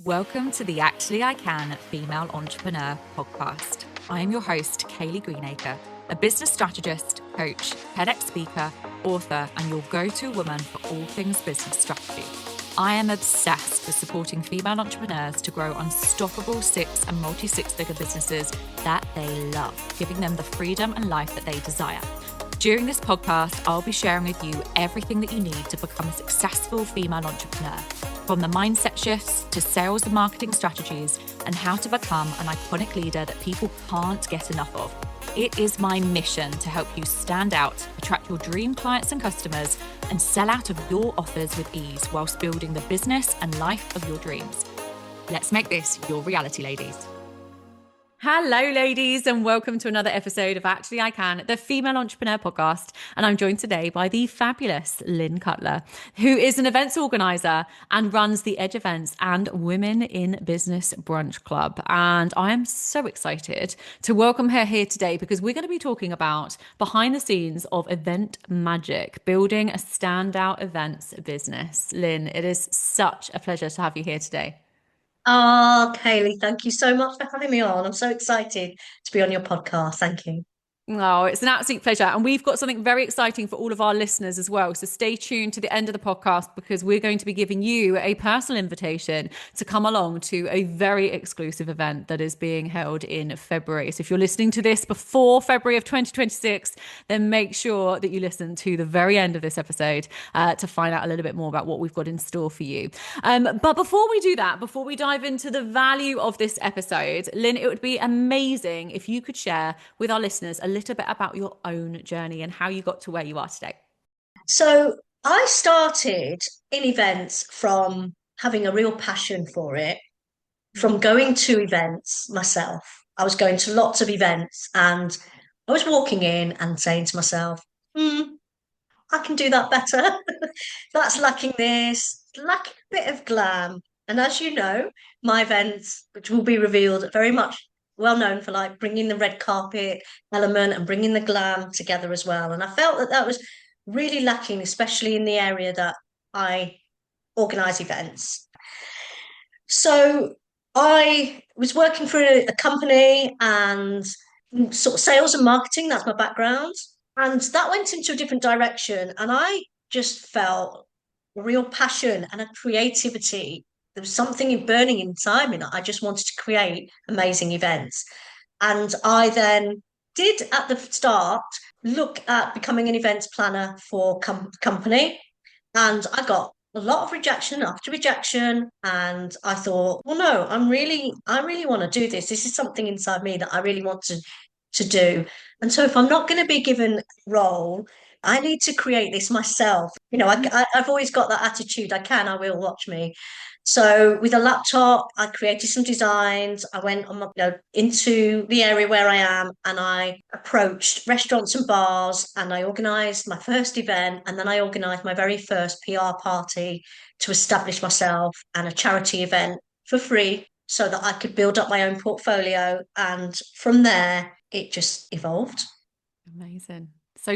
Welcome to the Actually I Can Female Entrepreneur podcast. I am your host, Kaylee Greenacre, a business strategist, coach, TEDx speaker, author, and your go-to woman for all things business strategy. I am obsessed with supporting female entrepreneurs to grow unstoppable six and multi-six-figure businesses that they love, giving them the freedom and life that they desire. During this podcast, I'll be sharing with you everything that you need to become a successful female entrepreneur, from the mindset shifts to sales and marketing strategies and how to become an iconic leader that people can't get enough of. It is my mission to help you stand out, attract your dream clients and customers, and sell out of your offers with ease whilst building the business and life of your dreams. Let's make this your reality, ladies. Hello, ladies, and welcome to another episode of Actually I Can, the Female Entrepreneur Podcast. And I'm joined today by the fabulous Lyn Cutler, who is an events organiser and runs the Edge Events and Women in Business Brunch Club. And I am so excited to welcome her here today because we're going to be talking about behind the scenes of event magic, building a standout events business. Lyn, it is such a pleasure to have you here today. Oh, Kaylee, thank you so much for having me on. I'm so excited to be on your podcast. Thank you. Oh, it's an absolute pleasure. And we've got something very exciting for all of our listeners as well. So stay tuned to the end of the podcast because we're going to be giving you a personal invitation to come along to a very exclusive event that is being held in February. So if you're listening to this before February of 2026, then make sure that you listen to the very end of this episode to find out a little bit more about what we've got in store for you. But before we do that, before we dive into the value of this episode, Lyn, it would be amazing if you could share with our listeners a little bit about your own journey and how you got to where you are today. So, I started in events from having a real passion for it, from going to events myself. I was going to lots of events and I was walking in and saying to myself, I can do that better. That's lacking this, lacking a bit of glam. And as you know, my events, which will be revealed, are very much well known for like bringing the red carpet element and bringing the glam together as well. And I felt that that was really lacking, especially in the area that I organise events. So I was working for a company and sort of sales and marketing, that's my background. And that went into a different direction. And I just felt a real passion and a creativity. There was something burning inside me that I just wanted to create amazing events. And I then did at the start look at becoming an events planner for company. And I got a lot of rejection after rejection. And I thought, well, no, I really want to do this. This is something inside me that I really want to do. And so if I'm not going to be given a role, I need to create this myself. You know, I've always got that attitude. I will, watch me. So with a laptop, I created some designs. I went on into the area where I am and I approached restaurants and bars and I organised my first event and then I organised my very first PR party to establish myself and a charity event for free so that I could build up my own portfolio. And from there, it just evolved. Amazing. So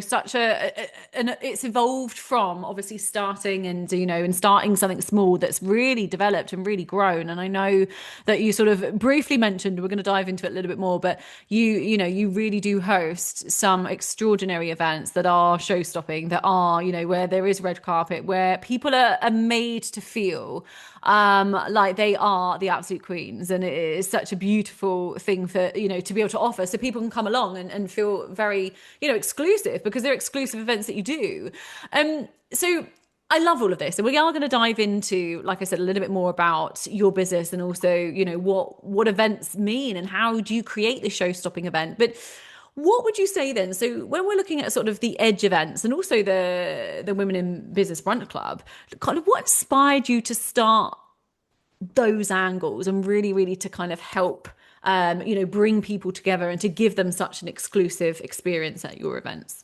and it's evolved from obviously starting and starting something small that's really developed and really grown. And I know that you sort of briefly mentioned, we're going to dive into it a little bit more, but you really do host some extraordinary events that are show stopping, that are, where there is red carpet, where people are made to feel like they are the absolute queens. And it is such a beautiful thing for, to be able to offer so people can come along and feel very, exclusive because they're exclusive events that you do. So I love all of this. And we are going to dive into, like I said, a little bit more about your business and also, what events mean and how do you create this show-stopping event. But what would you say then? So when we're looking at sort of the Edge events and also the Women in Business Brunch Club, kind of what inspired you to start those angles and really, really to kind of help, bring people together and to give them such an exclusive experience at your events?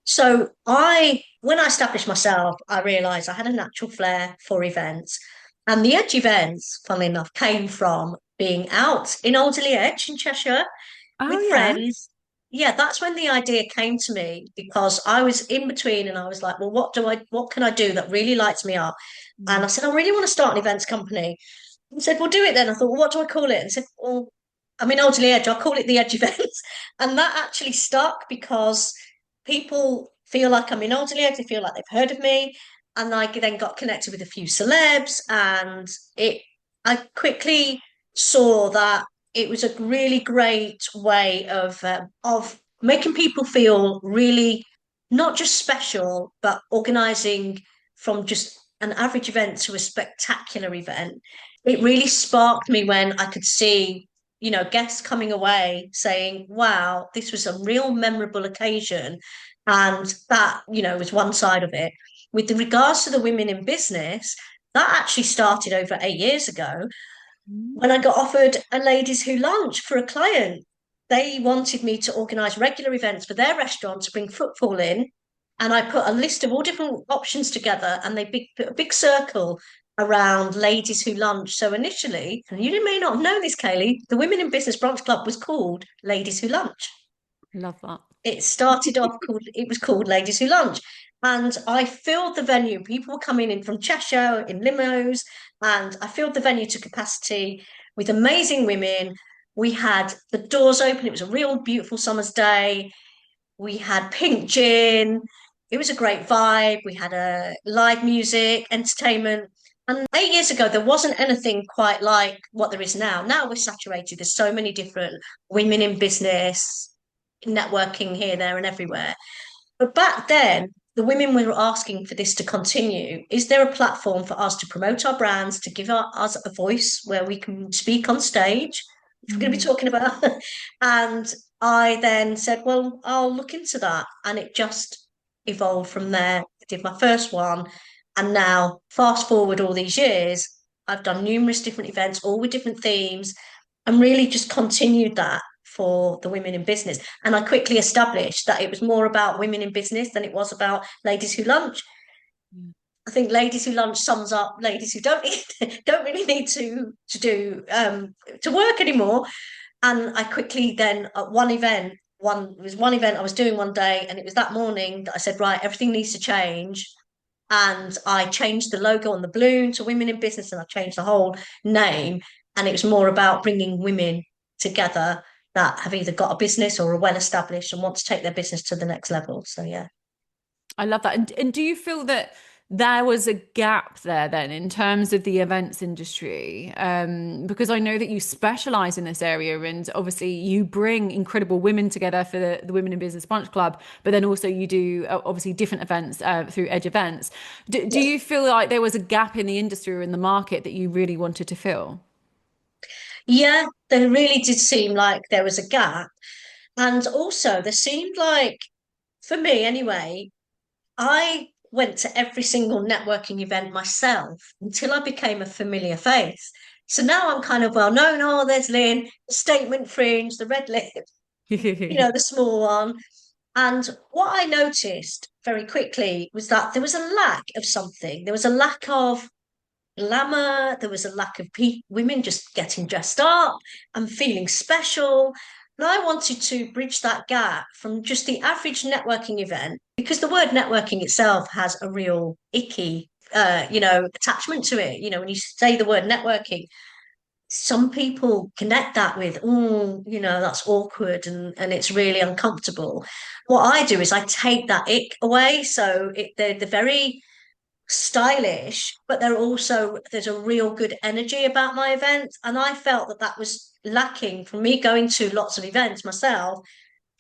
So when I established myself, I realised I had a natural flair for events. And the Edge events, funnily enough, came from being out in Alderley Edge in Cheshire Oh, with yeah. friends. Yeah, that's when the idea came to me because I was in between and I was like, well, what can I do that really lights me up? And I said, I really want to start an events company. He said, "Well, do it then." I thought, "Well, what do I call it?" And he said, "Well, I'm in Alderley Edge. I'll call it the Edge Events." And that actually stuck because people feel like I'm in Alderley Edge. They feel like they've heard of me. And I then got connected with a few celebs, and it. I quickly saw that it was a really great way of making people feel really not just special, but organising from just an average event to a spectacular event. It really sparked me when I could see, guests coming away saying, wow, this was a real memorable occasion. And that, was one side of it. With regards to the women in business, that actually started over 8 years ago when I got offered a ladies who lunch for a client. They wanted me to organise regular events for their restaurant to bring footfall in. And I put a list of all different options together, and they put a big circle around ladies who lunch. So initially, and you may not know this, Kaylee, the Women in Business Brunch Club was called Ladies Who Lunch. Love that. It started off it was called Ladies Who Lunch. And I filled the venue. People were coming in from Cheshire in limos, and I filled the venue to capacity with amazing women. We had the doors open. It was a real beautiful summer's day. We had pink gin. It was a great vibe. We had a live music, entertainment. And 8 years ago, there wasn't anything quite like what there is now. Now we're saturated. There's so many different women in business, networking here, there, and everywhere. But back then, the women were asking for this to continue. Is there a platform for us to promote our brands, to give us a voice where we can speak on stage, which we're going to be talking about? And I then said, well, I'll look into that. And it just evolved from there. I did my first one. And now, fast forward all these years, I've done numerous different events, all with different themes, and really just continued that for the women in business. And I quickly established that it was more about women in business than it was about ladies who lunch. I think ladies who lunch sums up ladies who don't really need to do to work anymore. And I quickly then at one event I was doing one day, and it was that morning that I said, right, everything needs to change. And I changed the logo on the balloon to Women in Business, and I changed the whole name. And it was more about bringing women together that have either got a business or are well established and want to take their business to the next level. So yeah. I love that. And do you feel that there was a gap there then in terms of the events industry? Because I know that you specialize in this area, and obviously you bring incredible women together for the Women in Business Brunch Club, but then also you do obviously different events through Edge Events. Do you feel like there was a gap in the industry or in the market that you really wanted to fill? Yeah, there really did seem like there was a gap. And also there seemed like, for me anyway, I went to every single networking event myself until I became a familiar face. So now I'm kind of well known. Oh, there's Lyn, statement fringe, the red lip, the small one. And what I noticed very quickly was that there was a lack of something. There was a lack of glamour. There was a lack of women just getting dressed up and feeling special. And I wanted to bridge that gap from just the average networking event, because the word networking itself has a real icky, attachment to it. When you say the word networking, some people connect that with, oh, that's awkward and it's really uncomfortable. What I do is I take that ick away. So they're very stylish, but there's a real good energy about my events. And I felt that that was lacking from me going to lots of events myself,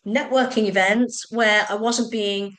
networking events where I wasn't being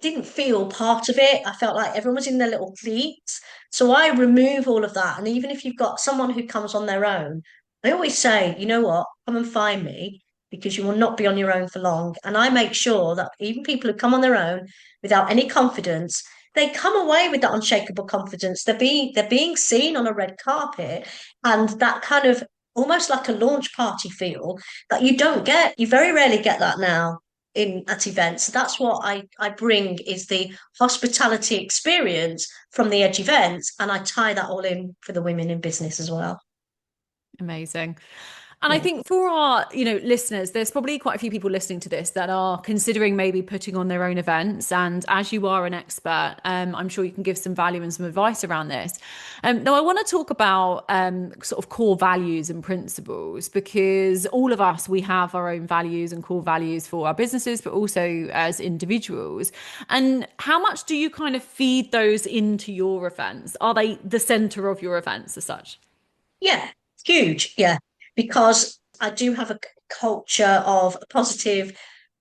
didn't feel part of it. I felt like everyone was in their little cliques. So I remove all of that. And even if you've got someone who comes on their own, I always say, you know what, come and find me, because you will not be on your own for long. And I make sure that even people who come on their own without any confidence, they come away with that unshakable confidence. They're being seen on a red carpet, and that kind of almost like a launch party feel that you very rarely get that now in at events. So that's what I bring, is the hospitality experience from the Edge events, and I tie that all in for the women in business as well. Amazing. And I think for our, listeners, there's probably quite a few people listening to this that are considering maybe putting on their own events. And as you are an expert, I'm sure you can give some value and some advice around this. Now, I want to talk about sort of core values and principles, because all of us, we have our own values and core values for our businesses, but also as individuals. And how much do you kind of feed those into your events? Are they the center of your events as such? Yeah, huge. Yeah, because I do have a culture of a positive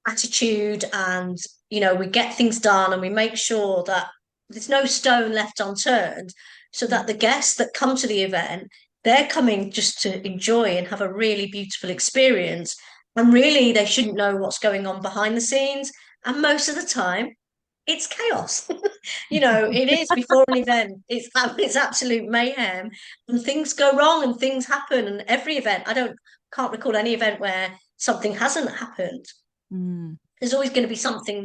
attitude, and we get things done and we make sure that there's no stone left unturned, so that the guests that come to the event, they're coming just to enjoy and have a really beautiful experience. And really, they shouldn't know what's going on behind the scenes. And most of the time, it's chaos. It is before an event. It's absolute mayhem, and things go wrong and things happen. And every event, can't recall any event where something hasn't happened. Mm. There's always going to be something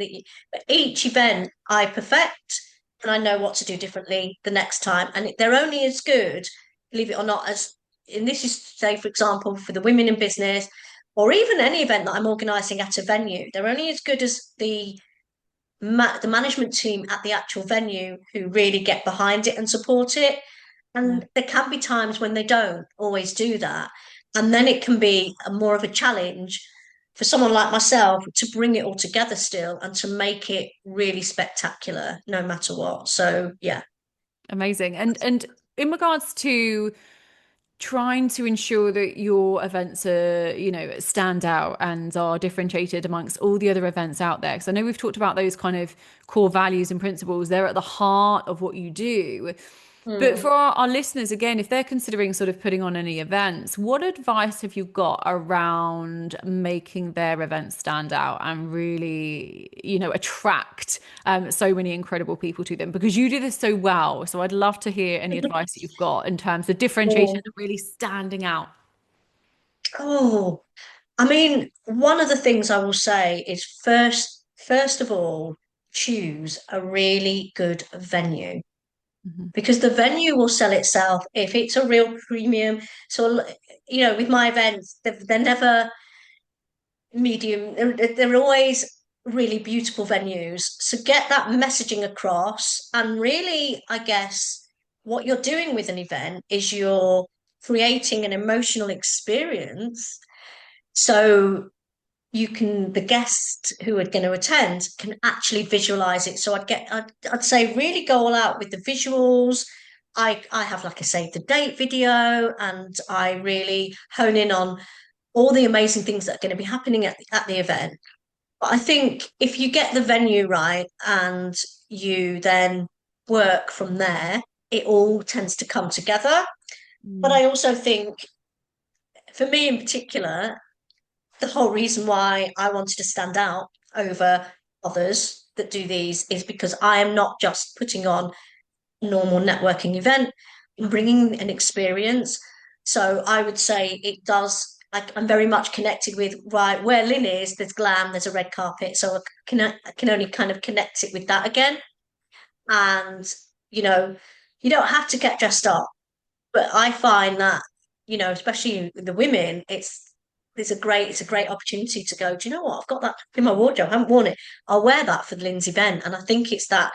but each event I perfect, and I know what to do differently the next time. And they're only as good, believe it or not, and this is, say, for example, for the women in business, or even any event that I'm organising at a venue. They're only as good as the management team at the actual venue who really get behind it and support it. Yeah. And there can be times when they don't always do that. And then it can be more of a challenge for someone like myself to bring it all together still and to make it really spectacular no matter what. So, yeah. Amazing. And in regards to trying to ensure that your events are, stand out and are differentiated amongst all the other events out there. Because I know we've talked about those kind of core values and principles. They're at the heart of what you do. But Mm. for our listeners, again, if they're considering sort of putting on any events, what advice have you got around making their events stand out and really, attract so many incredible people to them? Because you do this so well. So I'd love to hear any advice that you've got in terms of differentiation Oh, and really standing out. oh, I mean, one of the things I will say is first of all, choose a really good venue, Mhm. because the venue will sell itself if it's a real premium. So, with my events, they're never medium, they're always really beautiful venues. So, get that messaging across. And really, I guess what you're doing with an event is you're creating an emotional experience. So, the guests who are going to attend can actually visualize it. So I'd say really go all out with the visuals. I have, like I say, the date video, and I really hone in on all the amazing things that are going to be happening at the event. But I think if you get the venue right and you then work from there, it all tends to come together. But Mm. I also think, for me in particular, the whole reason why I wanted to stand out over others that do these is because I am not just putting on a normal networking event, I'm bringing an experience. So I would say it does. I'm very much connected with, right, where Lyn is, there's glam, there's a red carpet. So I can only kind of connect it with that again. And, you know, you don't have to get dressed up, but I find that, especially the women, it's a great opportunity to go, do you know what? I've got that in my wardrobe. I haven't worn it. I'll wear that for the Lynn's event. And I think it's that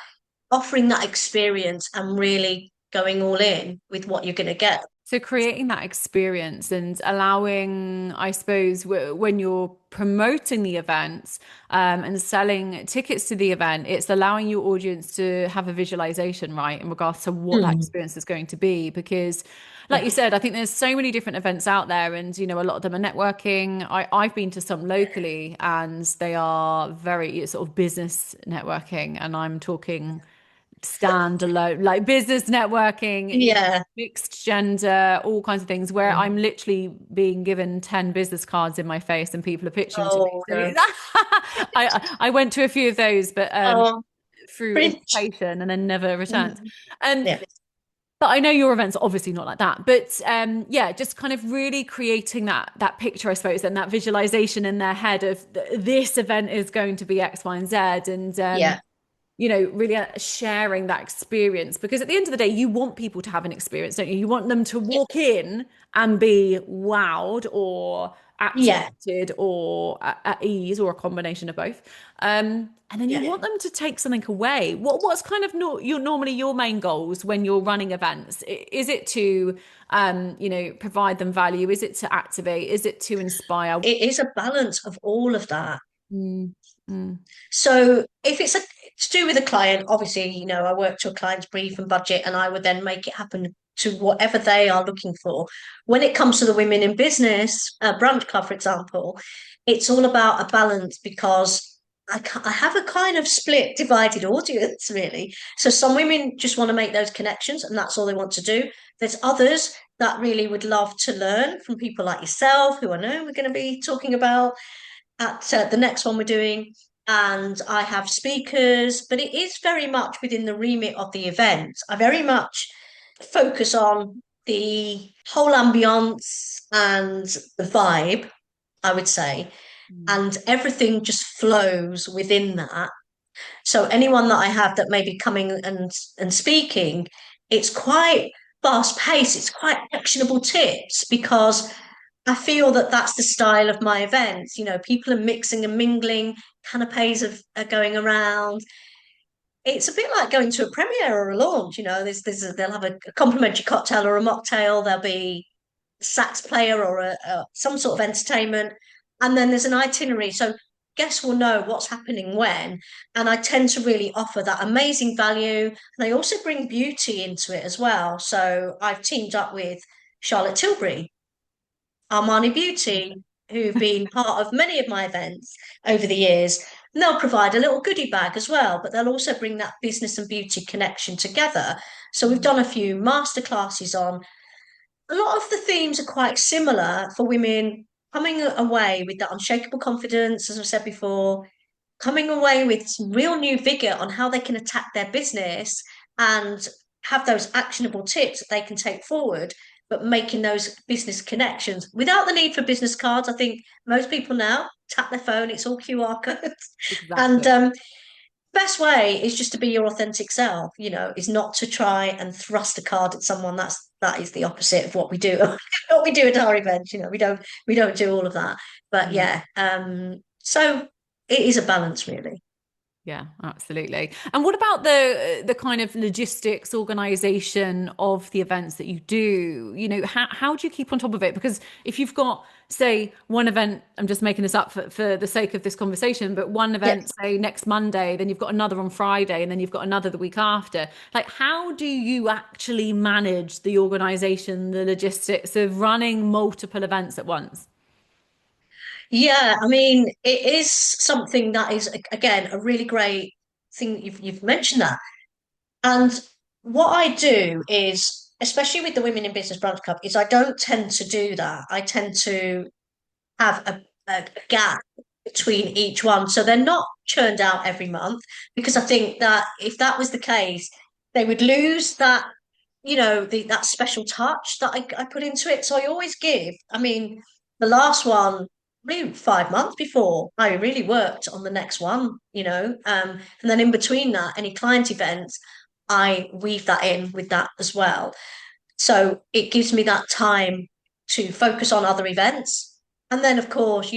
offering that experience and really going all in with what you're going to get. So creating that experience and allowing, I suppose, when you're promoting the events and selling tickets to the event, it's allowing your audience to have a visualization, right, in regards to what that Mm, experience is going to be. Because, like yeah. you said, I think there's so many different events out there, and a lot of them are networking. I've been to some locally, and they are very sort of business networking, and I'm talking standalone, like business networking, Yeah. mixed gender, all kinds of things, where I'm literally being given 10 business cards in my face and people are pitching to me. Oh, So no. I went to a few of those, but Oh, through cringe. invitation and then never returned. Mm, Um, yeah. but I know your events are obviously not like that. But yeah, just kind of really creating that picture, I suppose, and that visualization in their head of this event is going to be X, Y, and Z. And Yeah. really sharing that experience, because at the end of the day, you want people to have an experience, don't you? You want them to Yeah. walk in and be wowed or Yeah. activated or at ease, or a combination of both. And then you Yeah. want them to take something away. What's kind of normally your main goals when you're running events? Is it to provide them value? Is it to activate? Is it to inspire? It is a balance of all of that. Mm, mm, So if it's to do with a client, obviously, I work to a client's brief and budget, and I would then make it happen to whatever they are looking for. When it comes to the Women in Business Brunch Club, for example, it's all about a balance, because I have a kind of split, divided audience, really. So some women just want to make those connections, and that's all they want to do. There's others that really would love to learn from people like yourself, who I know we're going to be talking about at the next one we're doing. And I have speakers, but it is very much within the remit of the event. I very much focus on the whole ambience and the vibe, I would say, mm, and everything just flows within that. So anyone that I have that may be coming and speaking, it's quite fast paced. It's quite actionable tips, because I feel that that's the style of my events. People are mixing and mingling, canapes are going around. It's a bit like going to a premiere or a launch. They'll have a complimentary cocktail or a mocktail. There'll be a sax player or some sort of entertainment, and then there's an itinerary. So guests will know what's happening when, and I tend to really offer that amazing value. And I also bring beauty into it as well. So I've teamed up with Charlotte Tilbury, Armani Beauty, who've been part of many of my events over the years. And they'll provide a little goodie bag as well, but they'll also bring that business and beauty connection together. So we've mm, done a few masterclasses on. A lot of the themes are quite similar for women coming away with that unshakable confidence, as I said before, coming away with some real new vigor on how they can attack their business and have those actionable tips that they can take forward, but making those business connections without the need for business cards. I think most people now tap their phone, it's all QR codes. And exactly. best way is just to be your authentic self, is not to try and thrust a card at someone. That is the opposite of what we do. What we do at our events. We don't do all of that. But Mm. yeah, so it is a balance, really. Yeah, absolutely. And what about the kind of logistics, organization of the events that you do? How do you keep on top of it? Because if you've got, say, one event, I'm just making this up for the sake of this conversation, but one Yeah. event, say, next Monday, then you've got another on Friday, and then you've got another the week after. Like, how do you actually manage the organization, the logistics of running multiple events at once? Yeah, I mean, it is something that is, again, a really great thing. You've mentioned that. And what I do is, especially with the Women in Business Brunch Club, is I don't tend to do that. I tend to have a gap between each one. So they're not churned out every month, because I think that if that was the case, they would lose that special touch that I put into it. So I always give. I mean, the last one, really 5 months before, I really worked on the next one. And then in between that, any client events, I weave that in with that as well. So it gives me that time to focus on other events. And then, of course,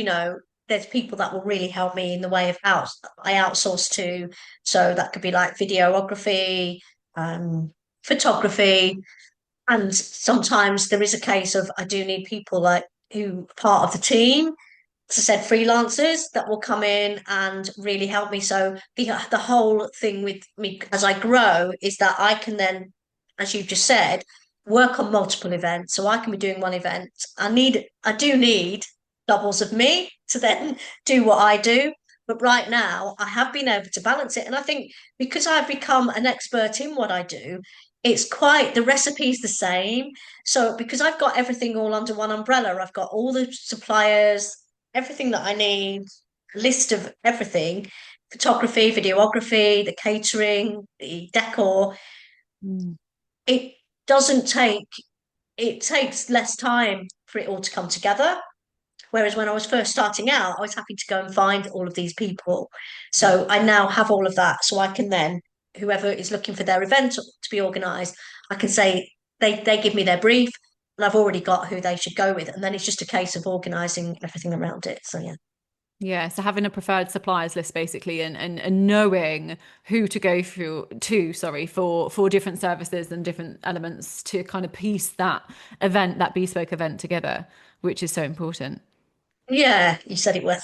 there's people that will really help me in the way of I outsource to. So that could be like videography, um, photography. And sometimes there is a case of I do need people like who are part of the team. As I said, freelancers that will come in and really help me. So the whole thing with me as I grow is that I can then, as you just said, work on multiple events. So I can be doing one event. I do need doubles of me to then do what I do. But right now, I have been able to balance it. And I think because I've become an expert in what I do, it's quite the recipe's the same. So because I've got everything all under one umbrella, I've got all the suppliers, everything that I need, a list of everything, photography, videography, the catering, the decor. Mm. It doesn't take, it takes less time for it all to come together. Whereas when I was first starting out, I was happy to go and find all of these people. So I now have all of that. So I can then, whoever is looking for their event to be organised, I can say they give me their brief and I've already got who they should go with. And then it's just a case of organising everything around it. So yeah. Yeah, so having a preferred suppliers list basically, and knowing who to go through to, sorry, for different services and different elements to kind of piece that bespoke event together, which is so important. Yeah, you said it well.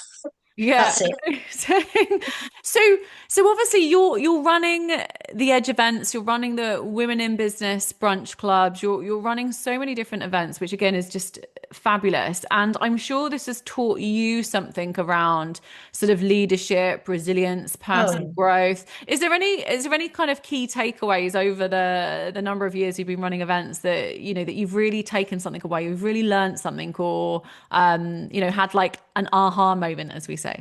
Yeah. That's it. So so obviously you're running the Edge events, you're running the Women in Business brunch clubs, you're running so many different events, which again is just fabulous. And I'm sure this has taught you something around sort of leadership, resilience, personal Oh, growth. Is there any kind of key takeaways over the number of years you've been running events that that you've really taken something away, you've really learned something, or had like an aha moment, as we say?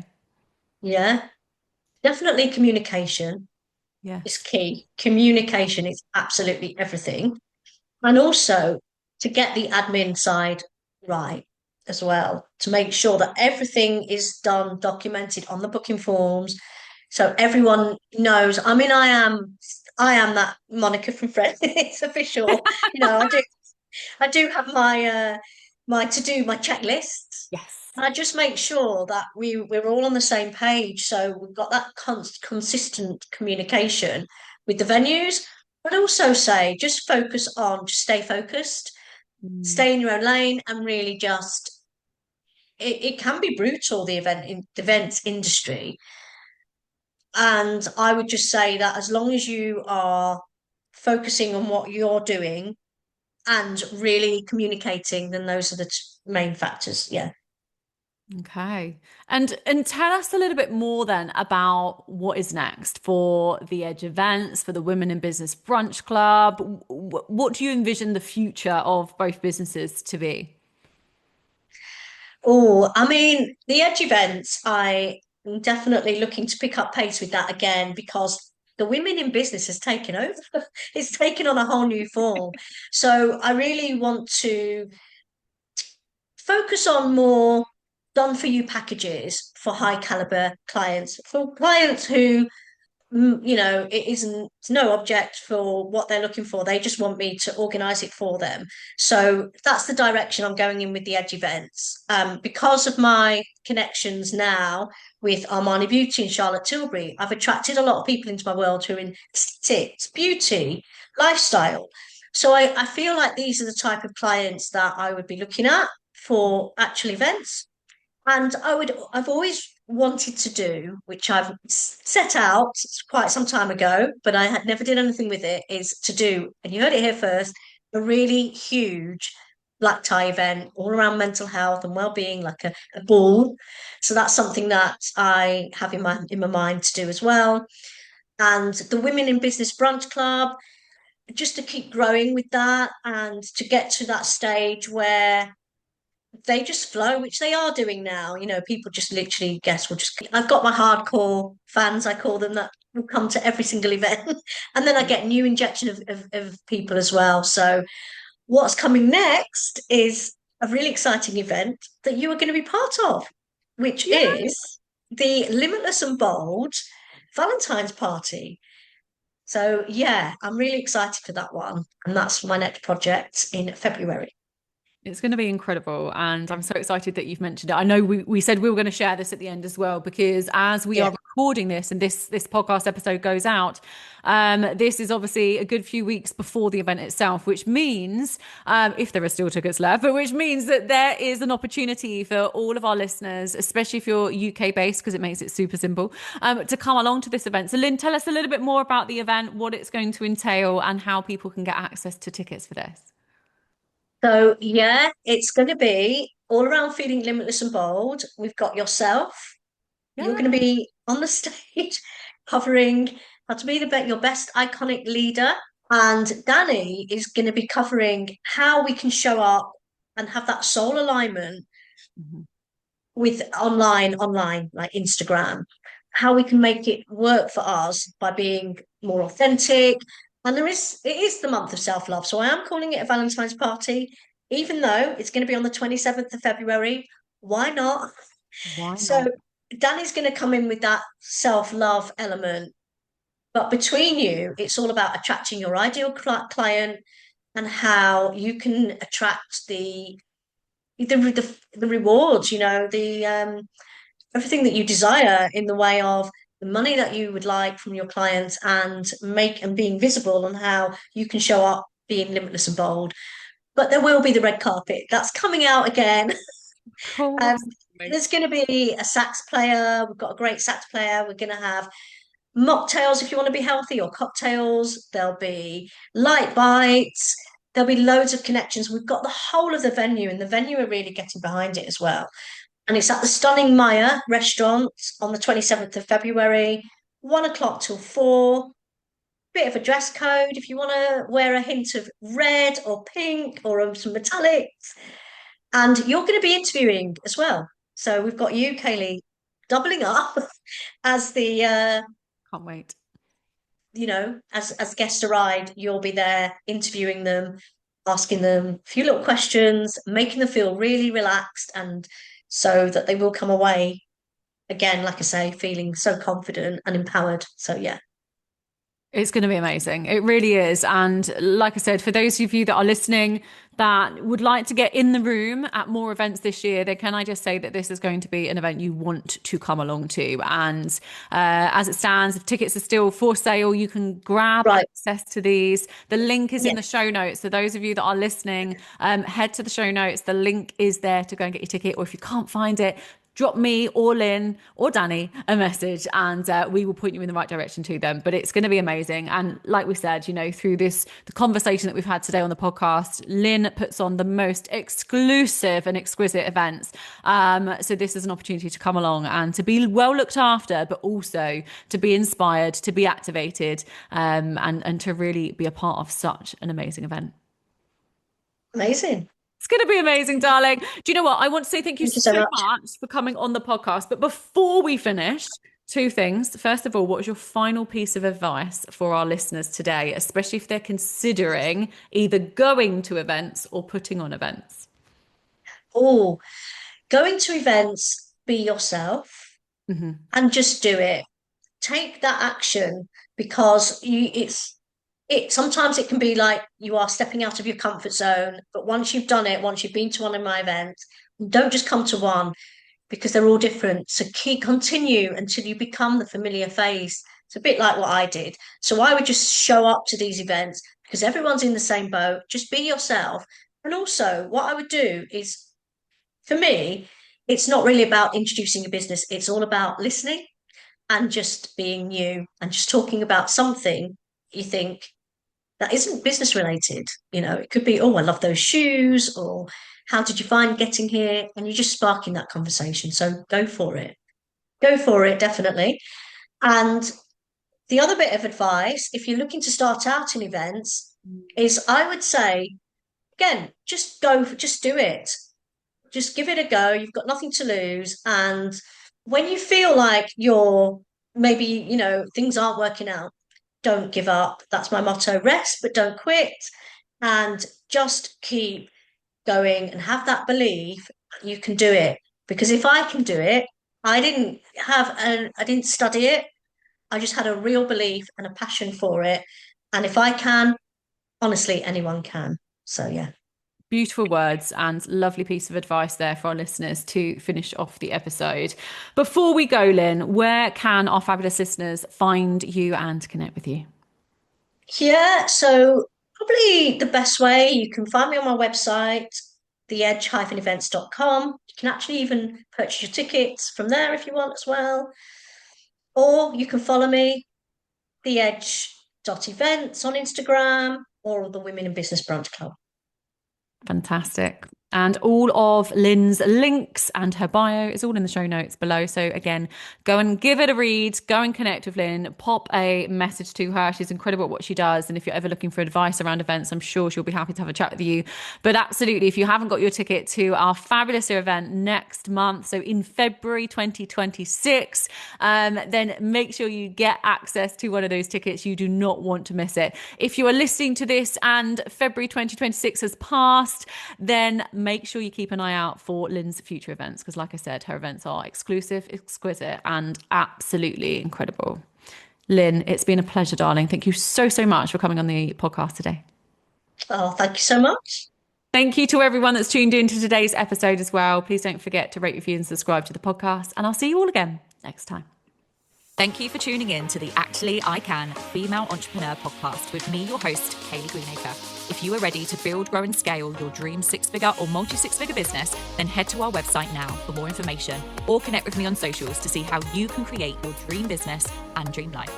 yeah. Definitely communication Yeah. is key. Communication is absolutely everything. And also to get the admin side right as well, to make sure that everything is done, documented on the booking forms. So everyone knows. I mean, I am that Monica from Friends. It's official. I do have my to do, my checklists. Yes. I just make sure that we're all on the same page. So we've got that consistent communication with the venues, but also say just just stay focused, Mm. stay in your own lane, and really just it can be brutal, the events industry. And I would just say that as long as you are focusing on what you're doing and really communicating, then those are the main factors. Yeah. Okay. And tell us a little bit more then about what is next for the Edge events, for the Women in Business Brunch Club. What do you envision the future of both businesses to be? Oh, I mean, the Edge events, I am definitely looking to pick up pace with that again because the women in business has taken over. It's taken on a whole new form. So I really want to focus on more done for you packages for high caliber clients, for clients who it's no object for what they're looking for. They just want me to organise it for them. So that's the direction I'm going in with the Edge events. Because of my connections now with Armani Beauty and Charlotte Tilbury, I've attracted a lot of people into my world who are in aesthetics, beauty, lifestyle. So I feel like these are the type of clients that I would be looking at for actual events. And I've always wanted to do, which I've set out quite some time ago, but I had never did anything with it, is to do, and you heard it here first, a really huge black tie event all around mental health and well-being, like a ball. So that's something that I have in my mind to do as well. And the Women in Business Brunch Club, just to keep growing with that and to get to that stage where they just flow, which they are doing now. People just literally guess will just. I've got my hardcore fans, I call them, that will come to every single event, and then I get new injection of people as well. So what's coming next is a really exciting event that you are going to be part of, which Yeah. is the Limitless and Bold Valentine's Party. So yeah, I'm really excited for that one, and that's my next project in February. It's going to be incredible. And I'm so excited that you've mentioned it. I know we said we were going to share this at the end as well, because as we Yeah. are recording this and this podcast episode goes out, this is obviously a good few weeks before the event itself, which means, if there are still tickets left, but which means that there is an opportunity for all of our listeners, especially if you're UK based, because it makes it super simple, to come along to this event. So Lyn, tell us a little bit more about the event, what it's going to entail, and how people can get access to tickets for this. So yeah, it's going to be all around feeling limitless and bold. We've got yourself. You're Yeah. going to be on the stage covering how to be your best iconic leader. And Danny is going to be covering how we can show up and have that soul alignment Mhm. with online, like Instagram, how we can make it work for us by being more authentic. And it is the month of self-love. So I am calling it a Valentine's party, even though it's going to be on the 27th of February. Why not? Why So not? Danny's going to come in with that self-love element. But between you, it's all about attracting your ideal client and how you can attract the rewards, the everything that you desire in the way of the money that you would like from your clients and make and being visible on how you can show up being limitless and bold. But there will be the red carpet that's coming out again. Um, Course. there's going to be a sax player. We've got a great sax player. We're going to have mocktails if you want to be healthy or cocktails. There'll be light bites. There'll be loads of connections. We've got the whole of the venue, and the venue are really getting behind it as well. And it's at the stunning Maya restaurant on the 27th of February, 1 o'clock till 4. Bit of a dress code if you want to wear a hint of red or pink or some metallics. And you're going to be interviewing as well. So we've got you, Kaylee, doubling up as the Can't wait. as guest arrived. You'll be there interviewing them, asking them a few little questions, making them feel really relaxed, and so that they will come away again, like I say, feeling so confident and empowered. So yeah. It's going to be amazing. It really is. And like I said, for those of you that are listening that would like to get in the room at more events this year, then can I just say that this is going to be an event you want to come along to. And as it stands, if tickets are still for sale, you can grab Right. access to these. The link is Yeah. in the show notes. So those of you that are listening, head to the show notes. The link is there to go and get your ticket. Or if you can't find it, drop me or Lyn or Danny a message and we will point you in the right direction to them. But it's going to be amazing. And like we said, through the conversation that we've had today on the podcast, Lyn puts on the most exclusive and exquisite events. So this is an opportunity to come along and to be well looked after, but also to be inspired, to be activated, and to really be a part of such an amazing event. Amazing. It's going to be amazing, darling. Do you know what? I want to say thank you Thank you so so much. much for coming on the podcast. But before we finish, two things. First of all, what is your final piece of advice for our listeners today, especially if they're considering either going to events or putting on events? Oh, going to events, be yourself Mm-hmm. and just do it. Take that action because it sometimes it can be like you are stepping out of your comfort zone, but once you've done it, once you've been to one of my events, don't just come to one because they're all different. So continue until you become the familiar face. It's a bit like what I did. So I would just show up to these events because everyone's in the same boat. Just be yourself. And also, what I would do is, for me, it's not really about introducing a business. It's all about listening and just being you and just talking about something you think that isn't business related. It could be, oh, I love those shoes, or how did you find getting here? And you're just sparking that conversation. So go for it. Go for it, definitely. And the other bit of advice, if you're looking to start out in events, is I would say, again, just go, just do it. Just give it a go. You've got nothing to lose. And when you feel like maybe, things aren't working out, don't give up. That's my motto. Rest, but don't quit. And just keep going and have that belief you can do it. Because if I can do it, I didn't study it. I just had a real belief and a passion for it. And if I can, honestly, anyone can. So yeah. Beautiful words and lovely piece of advice there for our listeners to finish off the episode. Before we go, Lyn, where can our fabulous listeners find you and connect with you? Yeah, so probably the best way, you can find me on my website, theedge-events.com. You can actually even purchase your tickets from there if you want as well. Or you can follow me, theedge.events on Instagram or the Women in Business Brunch Club. Fantastic. And all of Lyn's links and her bio is all in the show notes below. So again, go and give it a read, go and connect with Lyn, pop a message to her. She's incredible at what she does. And if you're ever looking for advice around events, I'm sure she'll be happy to have a chat with you. But absolutely, if you haven't got your ticket to our fabulous event next month, so in February 2026, then make sure you get access to one of those tickets. You do not want to miss it. If you are listening to this and February 2026 has passed, then make sure you keep an eye out for Lyn's future events, because like I said, her events are exclusive, exquisite, and absolutely incredible. Lyn, it's been a pleasure, darling. Thank you so, so much for coming on the podcast today. Oh, thank you so much. Thank you to everyone that's tuned in to today's episode as well. Please don't forget to rate, review, and subscribe to the podcast. And I'll see you all again next time. Thank you for tuning in to the Actually I Can Female Entrepreneur podcast with me, your host, Kaylee Greenacre. If you are ready to build, grow, and scale your dream six-figure or multi-six-figure business, then head to our website now for more information or connect with me on socials to see how you can create your dream business and dream life.